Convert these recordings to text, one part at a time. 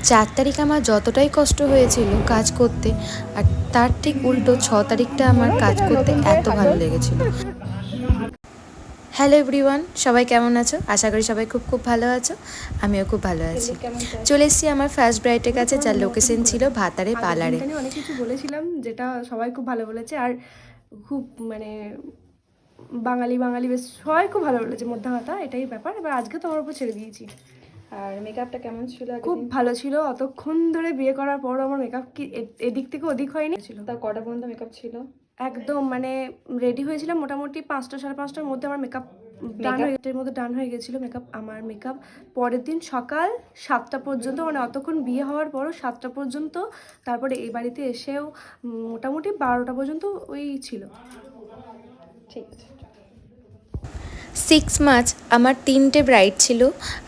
4 তারিখ আমার যতটাই কষ্ট হয়েছিল কাজ করতে, আর তার ঠিক উল্টো 6 তারিখটা আমার কাজ করতে এত ভালো লেগেছিল। হ্যালো এভরিওয়ান, সবাই কেমন আছো? আশা করি সবাই খুব খুব ভালো আছো। আমিও খুব ভালো আছি। চলে এসেছি আমার ফার্স্ট ব্রাইটের কাছে, যার লোকেশন ছিল ভাতারে পার্লারে। অনেক কিছু বলেছিলাম যেটা সবাই খুব ভালো বলেছে, আর খুব মানে বাঙালি বাঙালি বেশ সবাই খুব ভালো বলেছে, মধ্যা কথা এটাই ব্যাপার। এবার আজকে তোমার উপর ছেড়ে দিয়েছি। আর মেকআপটা কেমন ছিল? খুব ভালো ছিল। অতক্ষণ ধরে বিয়ে করার পর আমার মেকআপ কি এদিক থেকে ওদিক হয়নি ছিল। তা কটা পর্যন্ত মেকআপ ছিল? একদম মানে রেডি হয়েছিলাম মোটামুটি 5টা সাড়ে 5টার মধ্যে আমার মেকআপ ডান হয়ে গেছিলো। আমার মেকআপ পরের দিন সকাল 7টা পর্যন্ত, মানে অতক্ষণ বিয়ে হওয়ার পরও 7টা পর্যন্ত। তারপরে এই বাড়িতে এসেও মোটামুটি 12টা পর্যন্ত ওই ছিল। ঠিক আছে। 6 মার্চ আমার 3টে ব্রাইড ছিল,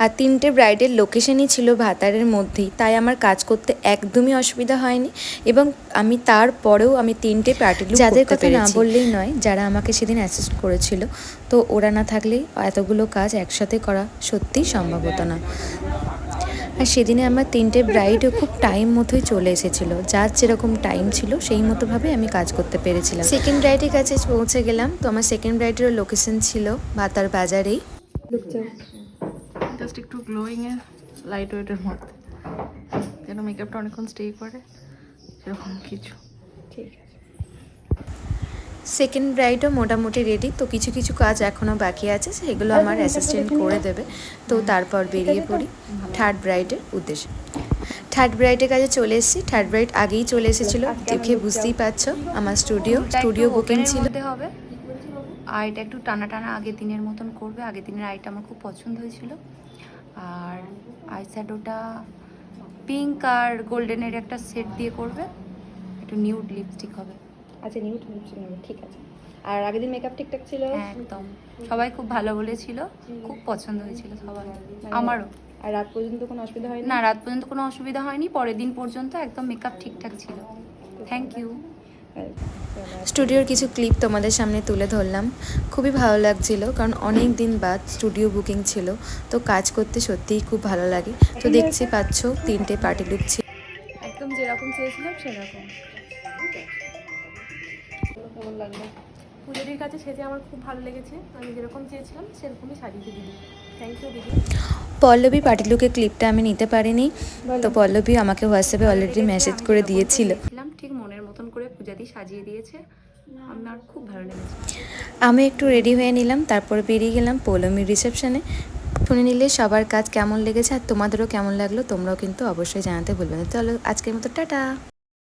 আর 3টে ব্রাইডের লোকেশনই ছিল ভাতারের মধ্যেই, তাই আমার কাজ করতে একদমই অসুবিধা হয়নি। এবং আমি তারপরেও আমি 3টে পার্টি লুক যাদের কথা না বললেই নয়, যারা আমাকে সেদিন অ্যাসিস্ট করেছিল, তো ওরা না থাকলে এতগুলো কাজ একসাথে করা সত্যিই সম্ভব হতো না। আর সেদিনে আমার 3টে ব্রাইডও খুব টাইম মতোই চলে এসেছিলো, যার যেরকম টাইম ছিল সেই মতোভাবে আমি কাজ করতে পেরেছিলাম। সেকেন্ড ব্রাইডের কাছে পৌঁছে গেলাম, তো আমার সেকেন্ড ব্রাইডেরও লোকেশন ছিল ভাতার বাজারেই। জাস্ট একটু গ্লোয়িংয়ের লাইট ওয়েটের মধ্যে, যেন মেকআপটা অনেকক্ষণ স্টে করে, এরকম কিছু। ঠিক আছে। সেকেন্ড ব্রাইডও মোটামুটি রেডি, তো কিছু কিছু কাজ এখনও বাকি আছে, সেগুলো আমার অ্যাসিস্ট্যান্ট করে দেবে। তো তারপর বেরিয়ে পড়ি থার্ড ব্রাইডের উদ্দেশ্যে। থার্ড ব্রাইডের কাছে চলে এসেছি। থার্ড ব্রাইড আগেই চলে এসেছিলো, দেখে বুঝতেই পারছো আমার স্টুডিও বুকিং ছিল। হবে আর এটা একটু টানা টানা আগের দিনের মতন করবে। আগের দিনের আইটা আমার খুব পছন্দ হয়েছিল। আর আই শ্যাডোটা পিঙ্ক আর গোল্ডেনের একটা সেট দিয়ে করবে। একটু নিউড লিপস্টিক হবে। আচ্ছা, নিউড লিপস্টিক হবে, ঠিক আছে। আর আগের দিন মেকআপ ঠিকঠাক ছিল? একদম, সবাই খুব ভালো বলেছিল, খুব পছন্দ হয়েছিল সবার, আমারও। আর রাত পর্যন্ত কোনো অসুবিধা হয়নি? না, রাত পর্যন্ত কোনো অসুবিধা হয়নি। পরের দিন পর্যন্ত একদম মেকআপ ঠিকঠাক ছিল। Thank you. স্টুডিওর কিছু ক্লিপ তোমাদের সামনে তুলে ধরলাম। খুবই ভালো লাগছিল, কারণ অনেক দিন বাদ স্টুডিও বুকিং ছিল, তো কাজ করতে সত্যিই খুব ভালো লাগে। তো দেখছি পাচ্ছ 3টে পার্টি লুক ছিল, একদম যেরকম চেয়েছিলাম সেরকম। কেমন লাগলো? পুজোরির কাছে সেজে আমার খুব ভালো লেগেছে। আমি যেরকম চেয়েছিলাম সেরকমই সাজিয়ে দিদি। থ্যাংক ইউ দিদি। পল্লবী পার্টি লুকের ক্লিপটা আমি নিতে পারিনি, তো পল্লবী আমাকে হোয়াটসঅ্যাপে অলরেডি মেসেজ করে দিয়েছিল। ঠিক মনের মতন করে পূজাদি সাজিয়ে দিয়েছে, আমার খুব ভালো লেগেছে। আমি একটু রেডি হয়ে নিলাম, তারপর বেরিয়ে গেলাম পৌলমীর রিসেপশনে। শুনে নিলে সবার কাজ কেমন লেগেছে আর তোমাদেরও কেমন লাগলো, তোমরাও কিন্তু অবশ্যই জানাতে ভুলবে না। চলো আজকের মতো টাটা।